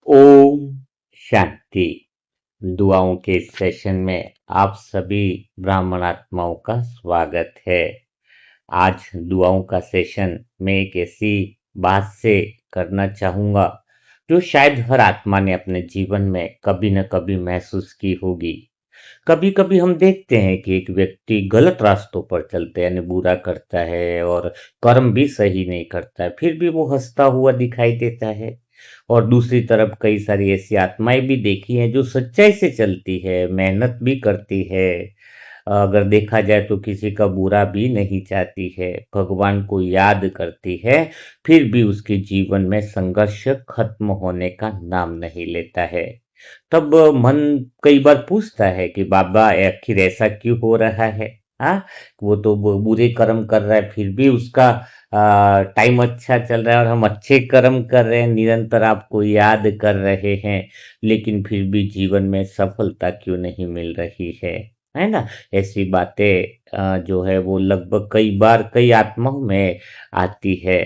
ओम शांति। दुआओं के इस सेशन में आप सभी ब्राह्मण आत्माओं का स्वागत है। आज दुआओं का सेशन मैं एक ऐसी बात से करना चाहूंगा जो शायद हर आत्मा ने अपने जीवन में कभी न कभी महसूस की होगी। कभी कभी हम देखते हैं कि एक व्यक्ति गलत रास्तों पर चलता है, यानी बुरा करता है और कर्म भी सही नहीं करता है, फिर भी वो हंसता हुआ दिखाई देता है। और दूसरी तरफ कई सारी ऐसी आत्माएं भी देखी हैं जो सच्चाई से चलती है, मेहनत भी करती है, अगर देखा जाए तो किसी का बुरा भी नहीं चाहती है, भगवान को याद करती है, फिर भी उसके जीवन में संघर्ष खत्म होने का नाम नहीं लेता है। तब मन कई बार पूछता है कि बाबा आखिर ऐसा क्यों हो रहा है। हाँ, वो तो बुरे कर्म कर रहा है, फिर भी उसका टाइम अच्छा चल रहा है, और हम अच्छे कर्म कर रहे हैं, निरंतर आपको याद कर रहे हैं, लेकिन फिर भी जीवन में सफलता क्यों नहीं मिल रही है ना। ऐसी बातें जो है वो लगभग कई बार कई आत्माओं में आती है।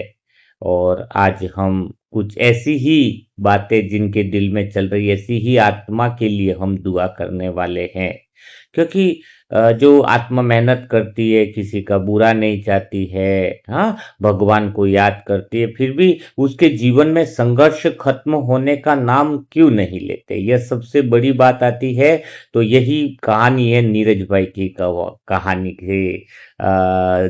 और आज हम कुछ ऐसी ही बातें जिनके दिल में चल रही ऐसी ही आत्मा के लिए हम दुआ करने वाले हैं। क्योंकि जो आत्मा मेहनत करती है, किसी का बुरा नहीं चाहती है, हाँ, भगवान को याद करती है, फिर भी उसके जीवन में संघर्ष खत्म होने का नाम क्यों नहीं लेते, यह सबसे बड़ी बात आती है। तो यही कहानी है नीरज भाई की कहानी के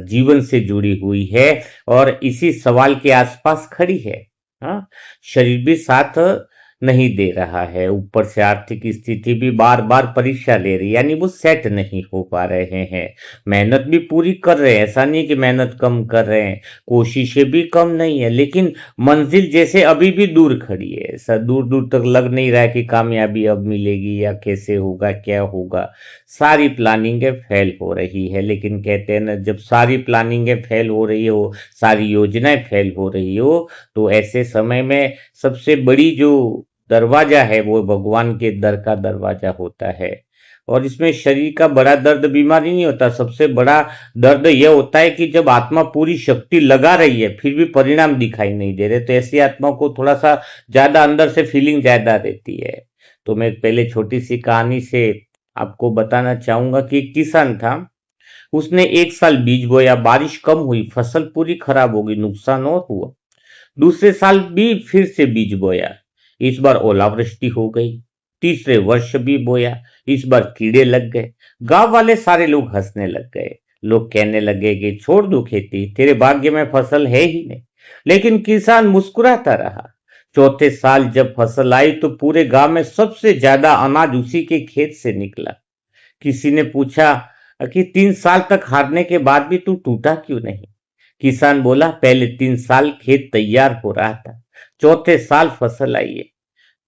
जीवन से जुड़ी हुई है, और इसी सवाल के आसपास खड़ी है। हाँ, शरीर भी साथ नहीं दे रहा है, ऊपर से आर्थिक स्थिति भी बार बार परीक्षा ले रही है, यानी वो सेट नहीं हो पा रहे हैं। मेहनत भी पूरी कर रहे हैं, ऐसा नहीं कि मेहनत कम कर रहे हैं, कोशिशें भी कम नहीं है, लेकिन मंजिल जैसे अभी भी दूर खड़ी है। ऐसा दूर दूर तक लग नहीं रहा है कि कामयाबी अब मिलेगी या कैसे होगा क्या होगा। सारी प्लानिंगें फेल हो रही है, लेकिन कहते हैं ना, जब सारी प्लानिंगें फेल हो रही हो, सारी योजनाएं फेल हो रही हो, तो ऐसे समय में सबसे बड़ी जो दरवाजा है वो भगवान के दर का दरवाजा होता है। और इसमें शरीर का बड़ा दर्द बीमारी नहीं होता, सबसे बड़ा दर्द यह होता है कि जब आत्मा पूरी शक्ति लगा रही है फिर भी परिणाम दिखाई नहीं दे रहे, तो ऐसी आत्मा को थोड़ा सा ज्यादा अंदर से फीलिंग ज्यादा रहती है। तो मैं पहले छोटी सी कहानी से आपको बताना चाहूंगा कि एक किसान था। उसने एक साल बीज बोया, बारिश कम हुई, फसल पूरी खराब हो गई, नुकसान और हुआ। दूसरे साल भी फिर से बीज बोया, इस बार ओलावृष्टि हो गई। तीसरे वर्ष भी बोया, इस बार कीड़े लग गए। गांव वाले सारे लोग हंसने लग गए। लोग कहने लगे कि छोड़ दो खेती, तेरे भाग्य में फसल है ही नहीं। लेकिन किसान मुस्कुराता रहा। चौथे साल जब फसल आई तो पूरे गांव में सबसे ज्यादा अनाज उसी के खेत से निकला। किसी ने पूछा कि 3 साल तक हारने के बाद भी तू टूटा क्यों नहीं। किसान बोला, पहले 3 साल खेत तैयार हो रहा था, चौथे साल फसल आई है।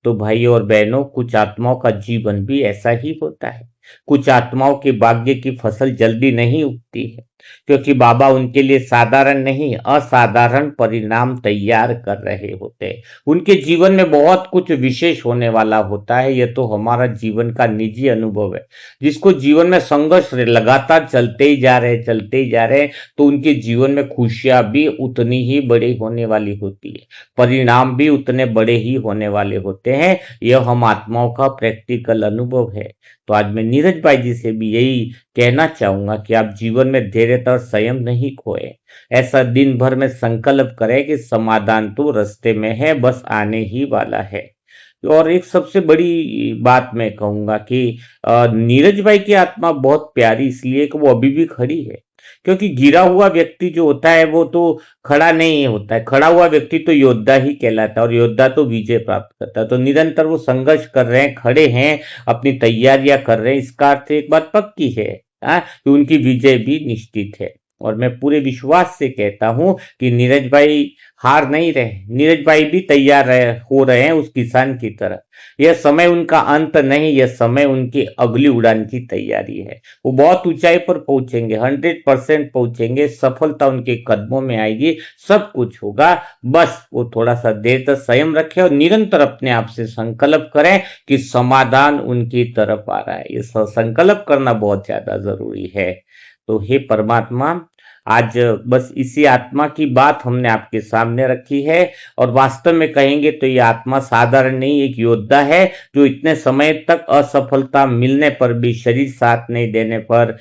तो भाइयों और बहनों, कुछ आत्माओं का जीवन भी ऐसा ही होता है। कुछ आत्माओं के भाग्य की फसल जल्दी नहीं उगती है, क्योंकि बाबा उनके लिए साधारण नहीं असाधारण परिणाम तैयार कर रहे होते हैं। उनके जीवन में बहुत कुछ विशेष होने वाला होता है। यह तो हमारा जीवन का निजी अनुभव है। जिसको जीवन में संघर्ष लगातार चलते ही जा रहे चलते ही जा रहे, तो उनके जीवन में खुशियां भी उतनी ही बड़ी होने वाली होती है, परिणाम भी उतने बड़े ही होने वाले होते हैं। यह हम आत्माओं का प्रैक्टिकल अनुभव है। तो आज मैं नीरज भाई जी से भी यही कहना चाहूंगा कि आप जीवन में धैर्यता और संयम नहीं खोए। ऐसा दिन भर में संकल्प करें कि समाधान तो रास्ते में है, बस आने ही वाला है। और एक सबसे बड़ी बात मैं कहूंगा कि नीरज भाई की आत्मा बहुत प्यारी इसलिए कि वो अभी भी खड़ी है। क्योंकि गिरा हुआ व्यक्ति जो होता है वो तो खड़ा नहीं होता है, खड़ा हुआ व्यक्ति तो योद्धा ही कहलाता है, और योद्धा तो विजय प्राप्त करता है। तो निरंतर वो संघर्ष कर रहे हैं, खड़े हैं, अपनी तैयारियां कर रहे हैं, इसका अर्थ एक बात पक्की है, कि उनकी विजय भी निश्चित है। और मैं पूरे विश्वास से कहता हूं कि नीरज भाई हार नहीं रहे, नीरज भाई भी तैयार हो रहे हैं उस किसान की तरह। यह समय उनका अंत नहीं, यह समय उनकी अगली उड़ान की तैयारी है। वो बहुत ऊंचाई पर पहुंचेंगे, 100% पहुंचेंगे, सफलता उनके कदमों में आएगी, सब कुछ होगा। बस वो थोड़ा सा देर तक संयम रखें और निरंतर अपने आप से संकल्प करें कि समाधान उनकी तरफ आ रहा है। ये संकल्प करना बहुत ज्यादा जरूरी है। तो हे परमात्मा, आज बस इसी आत्मा की बात हमने आपके सामने रखी है। और वास्तव में कहेंगे तो ये आत्मा साधारण नहीं, एक योद्धा है जो इतने समय तक असफलता मिलने पर भी, शरीर साथ नहीं देने पर,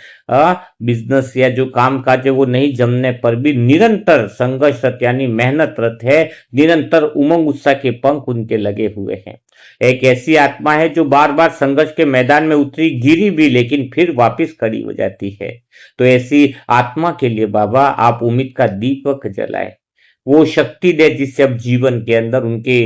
बिजनेस या जो काम काज है वो नहीं जमने पर भी निरंतर संघर्षरत यानी मेहनतरत है। निरंतर उमंग उत्साह के पंख उनके लगे हुए हैं। एक ऐसी आत्मा है जो बार बार संघर्ष के मैदान में उतरी, गिरी भी, लेकिन फिर वापस खड़ी हो जाती है। तो ऐसी आत्मा के लिए बाबा आप उम्मीद का दीपक जलाए, वो शक्ति दे जिससे अब जीवन के अंदर उनके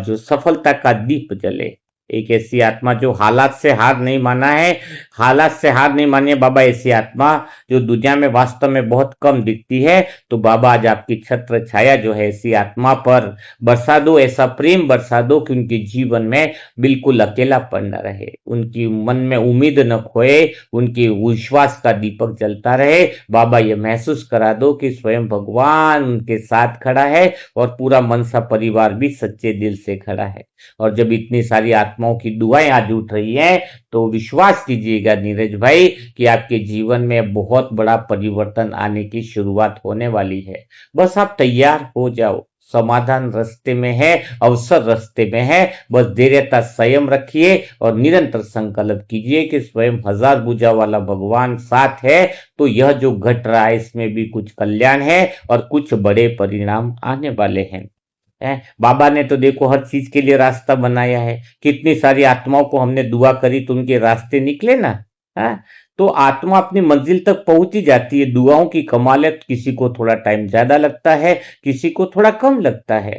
जो सफलता का दीप जले। एक ऐसी आत्मा जो हालात से हार नहीं माना है, हालात से हार नहीं मानी है बाबा। ऐसी आत्मा जो दुनिया में वास्तव में बहुत कम दिखती है। तो बाबा आज आपकी छत्र छाया जो है ऐसी आत्मा पर बरसा दो, ऐसा प्रेम बरसा दो कि उनके जीवन में बिल्कुल अकेलापन न रहे, उनकी मन में उम्मीद न खोए, उनकी विश्वास का दीपक जलता रहे। बाबा ये महसूस करा दो कि स्वयं भगवान उनके साथ खड़ा है और पूरा मनसा परिवार भी सच्चे दिल से खड़ा है। और जब इतनी सारी आत्माओं की दुआएं आज उठ रही हैं तो विश्वास कीजिएगा नीरज भाई कि आपके जीवन में बहुत बड़ा परिवर्तन आने की शुरुआत होने वाली है। बस आप तैयार हो जाओ, समाधान रास्ते में है, अवसर रास्ते में है। बस धैर्यता संयम रखिए और निरंतर संकल्प कीजिए कि स्वयं हजार भुजा वाला भगवान साथ है। तो यह जो घट रहा है इसमें भी कुछ कल्याण है और कुछ बड़े परिणाम आने वाले हैं। बाबा ने तो देखो हर चीज के लिए रास्ता बनाया है। कितनी सारी आत्माओं को हमने दुआ करी तो उनके रास्ते निकले ना। है तो आत्मा अपनी मंजिल तक पहुंच ही जाती है। दुआओं की कमाल है, किसी को थोड़ा टाइम ज्यादा लगता है, किसी को थोड़ा कम लगता है।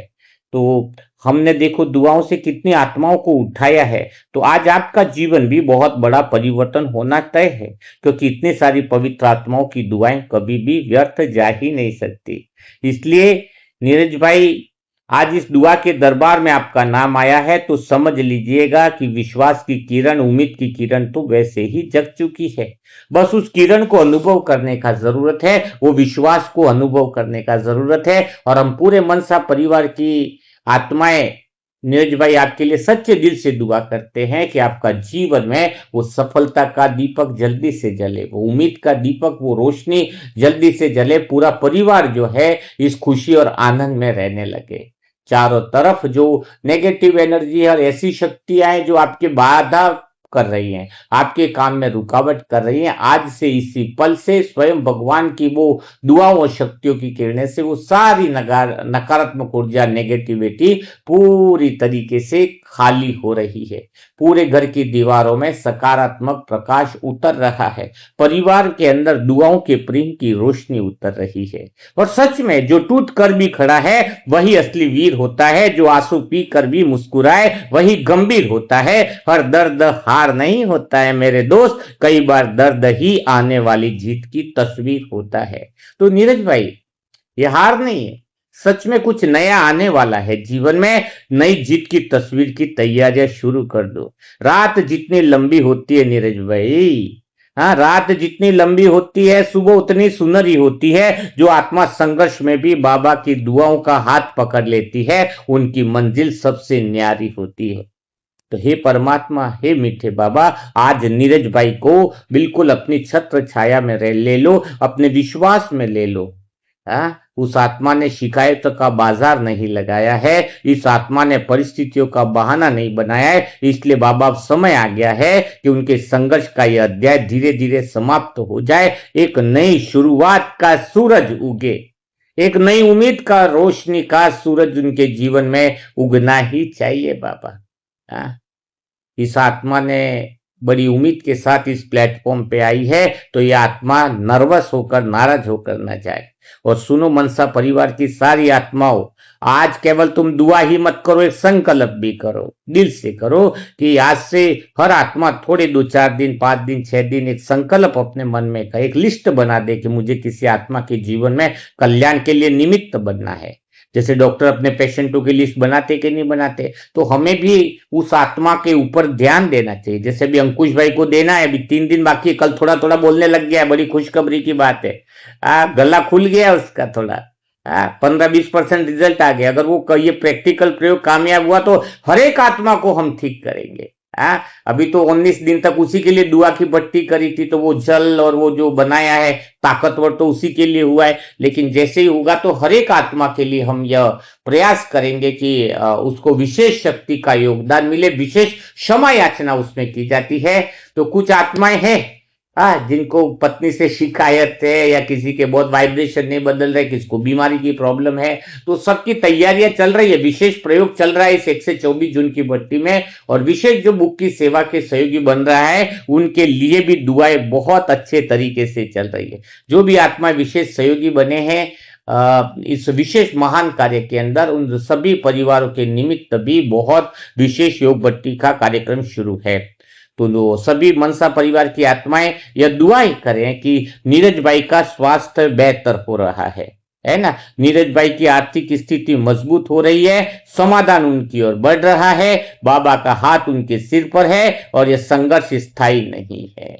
तो हमने देखो दुआओं से कितनी आत्माओं को उठाया है। तो आज आपका जीवन भी बहुत बड़ा परिवर्तन होना तय है, क्योंकि इतनी सारी पवित्र आत्माओं की दुआएं कभी भी व्यर्थ जा ही नहीं सकती। इसलिए नीरज भाई आज इस दुआ के दरबार में आपका नाम आया है तो समझ लीजिएगा कि विश्वास की किरण, उम्मीद की किरण तो वैसे ही जग चुकी है। बस उस किरण को अनुभव करने का जरूरत है, वो विश्वास को अनुभव करने का जरूरत है। और हम पूरे मनसा परिवार की आत्माएं नीरज भाई आपके लिए सच्चे दिल से दुआ करते हैं कि आपका जीवन में वो सफलता का दीपक जल्दी से जले, वो उम्मीद का दीपक, वो रोशनी जल्दी से जले। पूरा परिवार जो है इस खुशी और आनंद में रहने लगे। चारों तरफ जो नेगेटिव एनर्जी और ऐसी शक्तियां हैं जो आपके बाधा कर रही हैं, आपके काम में रुकावट कर रही हैं, आज से इसी पल से स्वयं भगवान की वो दुआओं और शक्तियों की किरणें से वो सारी नकारात्मक ऊर्जा, नेगेटिविटी पूरी तरीके से खाली हो रही है। पूरे घर की दीवारों में सकारात्मक प्रकाश उतर रहा है। परिवार के अंदर दुआओं के प्रेम की रोशनी उतर रही है। और सच में जो टूट कर भी खड़ा है वही असली वीर होता है। जो आंसू पी कर भी मुस्कुराए वही गंभीर होता है। हर दर्द हार नहीं होता है मेरे दोस्त, कई बार दर्द ही आने वाली जीत की तस्वीर होता है। तो नीरज भाई ये हार नहीं है, सच में कुछ नया आने वाला है। जीवन में नई जीत की तस्वीर की तैयारियां शुरू कर दो। रात जितनी लंबी होती है नीरज भाई, हाँ, रात जितनी लंबी होती है सुबह उतनी सुनहरी होती है। जो आत्मा संघर्ष में भी बाबा की दुआओं का हाथ पकड़ लेती है उनकी मंजिल सबसे न्यारी होती है। तो हे परमात्मा, हे मीठे बाबा, आज नीरज भाई को बिल्कुल अपनी छत्र छाया में ले लो, अपने विश्वास में ले लो। उस आत्मा ने शिकायत का बाजार नहीं लगाया है, इस आत्मा ने परिस्थितियों का बहाना नहीं बनाया है। इसलिए बाबा अब समय आ गया है कि उनके संघर्ष का यह अध्याय धीरे धीरे समाप्त हो जाए। एक नई शुरुआत का सूरज उगे, एक नई उम्मीद का, रोशनी का सूरज उनके जीवन में उगना ही चाहिए बाबा। इस आत्मा ने बड़ी उम्मीद के साथ इस प्लेटफॉर्म पे आई है, तो ये आत्मा नर्वस होकर, नाराज होकर न जाए। और सुनो मनसा परिवार की सारी आत्माओं, आज केवल तुम दुआ ही मत करो, एक संकल्प भी करो, दिल से करो कि आज से हर आत्मा थोड़े 2-4 दिन, 5 दिन, 6 दिन एक संकल्प अपने मन में का एक लिस्ट बना दे कि मुझे किसी आत्मा के जीवन में कल्याण के लिए निमित्त बनना है। जैसे डॉक्टर अपने पेशेंटों की लिस्ट बनाते कि नहीं बनाते, तो हमें भी उस आत्मा के ऊपर ध्यान देना चाहिए। जैसे भी अंकुश भाई को देना है, अभी 3 दिन बाकी, कल थोड़ा थोड़ा बोलने लग गया है, बड़ी खुशखबरी की बात है। गला खुल गया उसका थोड़ा, 15-20% रिजल्ट आ गया। अगर वो ये प्रैक्टिकल प्रयोग कामयाब हुआ तो हर एक आत्मा को हम ठीक करेंगे। अभी तो 19 दिन तक उसी के लिए दुआ की भट्टी करी थी, तो वो जल और वो जो बनाया है ताकतवर तो उसी के लिए हुआ है। लेकिन जैसे ही होगा तो हर एक आत्मा के लिए हम यह प्रयास करेंगे कि उसको विशेष शक्ति का योगदान मिले, विशेष क्षमा याचना उसमें की जाती है। तो कुछ आत्माएं हैं जिनको पत्नी से शिकायत है या किसी के बहुत वाइब्रेशन नहीं बदल रहे, किसको बीमारी की प्रॉब्लम है, तो सबकी तैयारियां चल रही है। विशेष प्रयोग चल रहा है इस 1 से 24 जून की भट्टी में, और विशेष जो बुक की सेवा के सहयोगी बन रहा है उनके लिए भी दुआएं बहुत अच्छे तरीके से चल रही है। जो भी आत्मा विशेष सहयोगी बने हैं इस विशेष महान कार्य के अंदर, उन सभी परिवारों के निमित्त भी बहुत विशेष योग भट्टी का कार्यक्रम शुरू है। तो सभी मनसा परिवार की आत्माएं यह दुआएं करें कि नीरज भाई का स्वास्थ्य बेहतर हो रहा है ना। नीरज भाई की आर्थिक स्थिति मजबूत हो रही है, समाधान उनकी ओर बढ़ रहा है, बाबा का हाथ उनके सिर पर है और यह संघर्ष स्थायी नहीं है।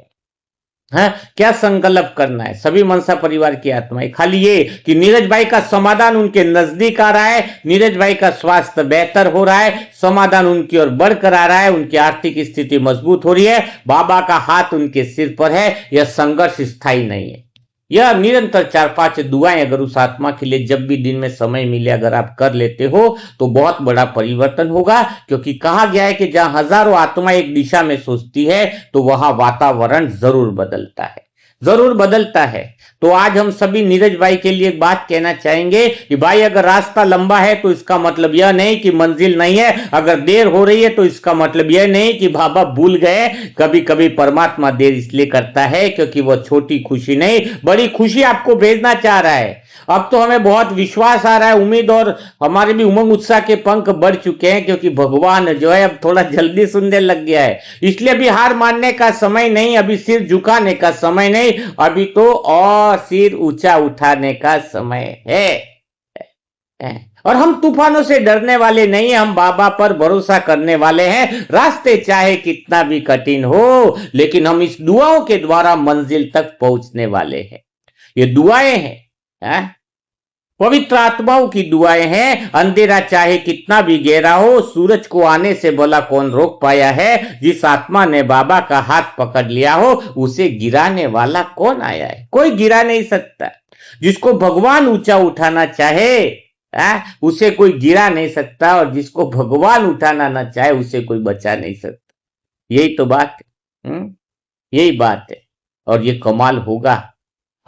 क्या संकल्प करना है सभी मनसा परिवार की आत्माएं? खाली ये कि नीरज भाई का समाधान उनके नजदीक आ रहा है, नीरज भाई का स्वास्थ्य बेहतर हो रहा है, समाधान उनकी ओर बढ़कर आ रहा है, उनकी आर्थिक स्थिति मजबूत हो रही है, बाबा का हाथ उनके सिर पर है, यह संघर्ष स्थायी नहीं है। यह निरंतर 4-5 दुआएं अगर उस आत्मा के लिए जब भी दिन में समय मिले अगर आप कर लेते हो तो बहुत बड़ा परिवर्तन होगा। क्योंकि कहा गया है कि जहां हजारों आत्मा एक दिशा में सोचती है तो वहां वातावरण जरूर बदलता है, जरूर बदलता है। तो आज हम सभी नीरज भाई के लिए एक बात कहना चाहेंगे कि भाई अगर रास्ता लंबा है तो इसका मतलब यह नहीं कि मंजिल नहीं है, अगर देर हो रही है तो इसका मतलब यह नहीं कि बाबा भूल गए। कभी कभी परमात्मा देर इसलिए करता है क्योंकि वह छोटी खुशी नहीं बड़ी खुशी आपको भेजना चाह रहा है। अब तो हमें बहुत विश्वास आ रहा है, उम्मीद और हमारे भी उमंग उत्साह के पंख बढ़ चुके हैं, क्योंकि भगवान जो है अब थोड़ा जल्दी सुनने लग गया है। इसलिए अभी हार मानने का समय नहीं, अभी सिर झुकाने का समय नहीं, अभी तो और सिर ऊंचा उठाने का समय है। और हम तूफानों से डरने वाले नहीं, हम बाबा पर भरोसा करने वाले हैं। रास्ते चाहे कितना भी कठिन हो, लेकिन हम इस दुआओं के द्वारा मंजिल तक पहुंचने वाले हैं। ये दुआएं हैं, पवित्र आत्माओं की दुआएं हैं। अंधेरा चाहे कितना भी गहरा हो, सूरज को आने से भला कौन रोक पाया है? जिस आत्मा ने बाबा का हाथ पकड़ लिया हो उसे गिराने वाला कौन आया है? कोई गिरा नहीं सकता। जिसको भगवान ऊंचा उठाना चाहे उसे कोई गिरा नहीं सकता, और जिसको भगवान उठाना ना चाहे उसे कोई बचा नहीं सकता। यही तो बात है, यही बात है। और ये कमाल होगा।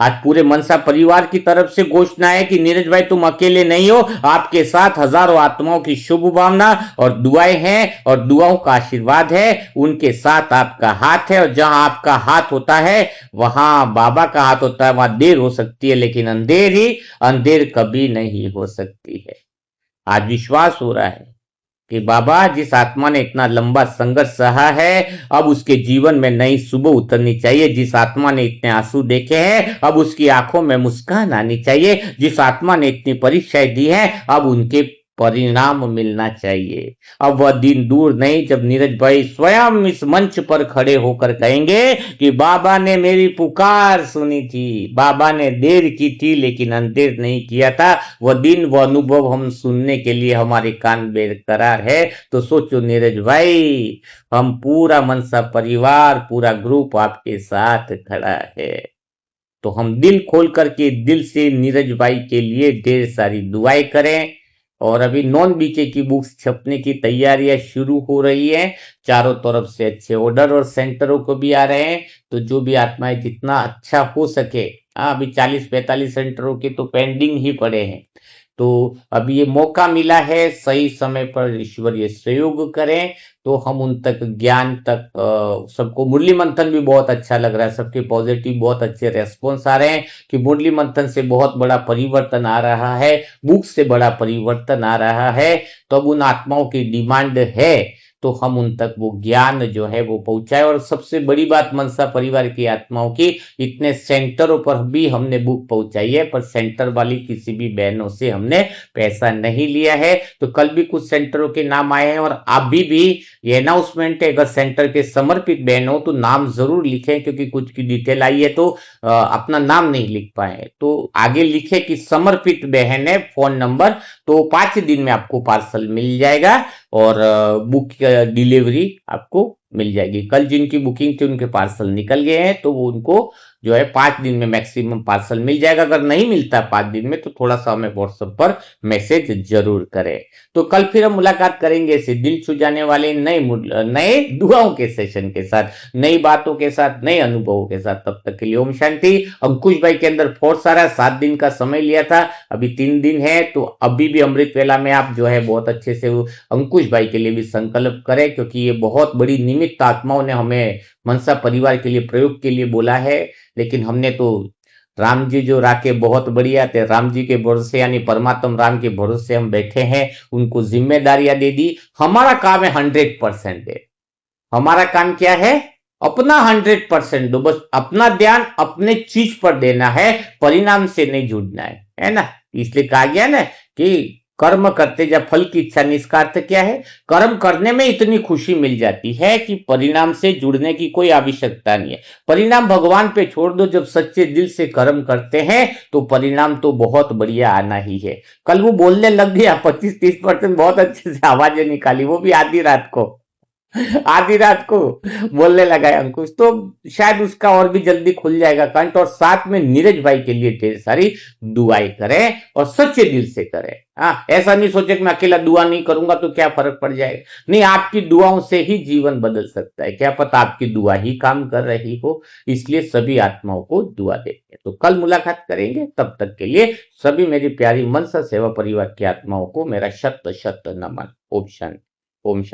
आज पूरे मनसा परिवार की तरफ से घोषणा है कि नीरज भाई तुम अकेले नहीं हो, आपके साथ हजारों आत्माओं की शुभ भावना और दुआएं हैं, और दुआओं का आशीर्वाद है। उनके साथ आपका हाथ है, और जहां आपका हाथ होता है वहां बाबा का हाथ होता है। वहां देर हो सकती है लेकिन अंधेर कभी नहीं हो सकती है। आज विश्वास हो रहा है कि बाबा जिस आत्मा ने इतना लंबा संघर्ष सहा है, अब उसके जीवन में नई सुबह उतरनी चाहिए। जिस आत्मा ने इतने आंसू देखे हैं, अब उसकी आंखों में मुस्कान आनी चाहिए। जिस आत्मा ने इतनी परीक्षाएं दी हैं, अब उनके परिणाम मिलना चाहिए। अब वह दिन दूर नहीं जब नीरज भाई स्वयं इस मंच पर खड़े होकर कहेंगे कि बाबा ने मेरी पुकार सुनी थी, बाबा ने देर की थी लेकिन अंधेर नहीं किया था। वह दिन वह अनुभव हम सुनने के लिए हमारे कान बेकरार है। तो सोचो नीरज भाई, हम पूरा मनसा परिवार, पूरा ग्रुप आपके साथ खड़ा है। तो हम दिल खोल करके दिल से नीरज भाई के लिए ढेर सारी दुआएं करें। और अभी नॉन बीके की बुक्स छपने की तैयारियां शुरू हो रही हैं। चारों तरफ से अच्छे ऑर्डर और सेंटरों को भी आ रहे हैं। तो जो भी आत्माएं जितना अच्छा हो सके, अभी 40-45 सेंटरों के तो पेंडिंग ही पड़े हैं। तो अभी ये मौका मिला है, सही समय पर ईश्वरीय सहयोग करें तो हम उन तक ज्ञान तक सबको। मुरली मंथन भी बहुत अच्छा लग रहा है, सबके पॉजिटिव बहुत अच्छे रेस्पॉन्स आ रहे हैं कि मुरली मंथन से बहुत बड़ा परिवर्तन आ रहा है, बुक से बड़ा परिवर्तन आ रहा है। तो अब उन आत्माओं की डिमांड है तो हम उन तक वो ज्ञान जो है वो पहुंचाए। और सबसे बड़ी बात मनसा परिवार की आत्माओं की, इतने सेंटरों पर भी हमने बुक पहुंचाई है, पर सेंटर वाली किसी भी बहनों से हमने पैसा नहीं लिया है। तो कल भी कुछ सेंटरों के नाम आए हैं, और अभी भी ये अनाउंसमेंट है, अगर सेंटर के समर्पित बहन हो तो नाम जरूर लिखें, क्योंकि कुछ की डिटेल आई है तो अपना नाम नहीं लिख पाए तो आगे लिखे कि समर्पित बहन है, फोन नंबर। तो 5 दिन में आपको पार्सल मिल जाएगा और बुक डिलीवरी आपको मिल जाएगी। कल जिनकी बुकिंग थी उनके पार्सल निकल गए हैं, तो वो उनको जो है 5 दिन में मैक्सिमम पार्सल मिल जाएगा। अगर नहीं मिलता 5 दिन में तो थोड़ा सा हमें व्हाट्सएप पर मैसेज जरूर करें। तो कल फिर हम मुलाकात करेंगे ऐसे दिल छू जाने वाले नए दुआओं के सेशन के साथ, नई बातों के साथ, नए अनुभवों के साथ। तब तक के लिए ओम शांति। अंकुश भाई के अंदर फोर्स आ रहा है, 7 दिन का समय लिया था, अभी 3 दिन है, तो अभी भी अमृत वेला में आप जो है बहुत अच्छे से अंकुश भाई के लिए भी संकल्प करें, क्योंकि ये बहुत बड़ी निमित्त आत्माओं ने हमें मनसा परिवार के लिए प्रयोग के लिए बोला है। लेकिन हमने तो राम जी जो राके बहुत बढ़िया थे, राम जी के भरोसे यानी परमात्मा राम के भरोसे हम बैठे हैं, उनको जिम्मेदारियां दे दी। हमारा काम है 100% है। हमारा काम क्या है? अपना 100% दो, बस अपना ध्यान अपने चीज पर देना है, परिणाम से नहीं जुड़ना है ना। इसलिए कहा गया ना कि कर्म करते जा फल की इच्छा नहीं। इसका अर्थ क्या है? कर्म करने में इतनी खुशी मिल जाती है कि परिणाम से जुड़ने की कोई आवश्यकता नहीं है। परिणाम भगवान पे छोड़ दो, जब सच्चे दिल से कर्म करते हैं तो परिणाम तो बहुत बढ़िया आना ही है। कल वो बोलने लग गया 25-30% बहुत अच्छे से आवाजें निकाली, वो भी आधी रात को, आधी रात को बोलने लगा है अंकुश, तो शायद उसका और भी जल्दी खुल जाएगा कंठ। और साथ में नीरज भाई के लिए ढेर सारी दुआएं करें और सच्चे दिल से करें। हाँ, ऐसा नहीं सोचे कि मैं अकेला दुआ नहीं करूंगा तो क्या फर्क पड़ जाएगा। नहीं, आपकी दुआओं से ही जीवन बदल सकता है, क्या पता आपकी दुआ ही काम कर रही हो। इसलिए सभी आत्माओं को दुआ देते हैं। तो कल मुलाकात करेंगे, तब तक के लिए सभी मेरी प्यारी मनसा सेवा परिवार की आत्माओं को मेरा शत शत नमन। ओम शांति। ओम शांति।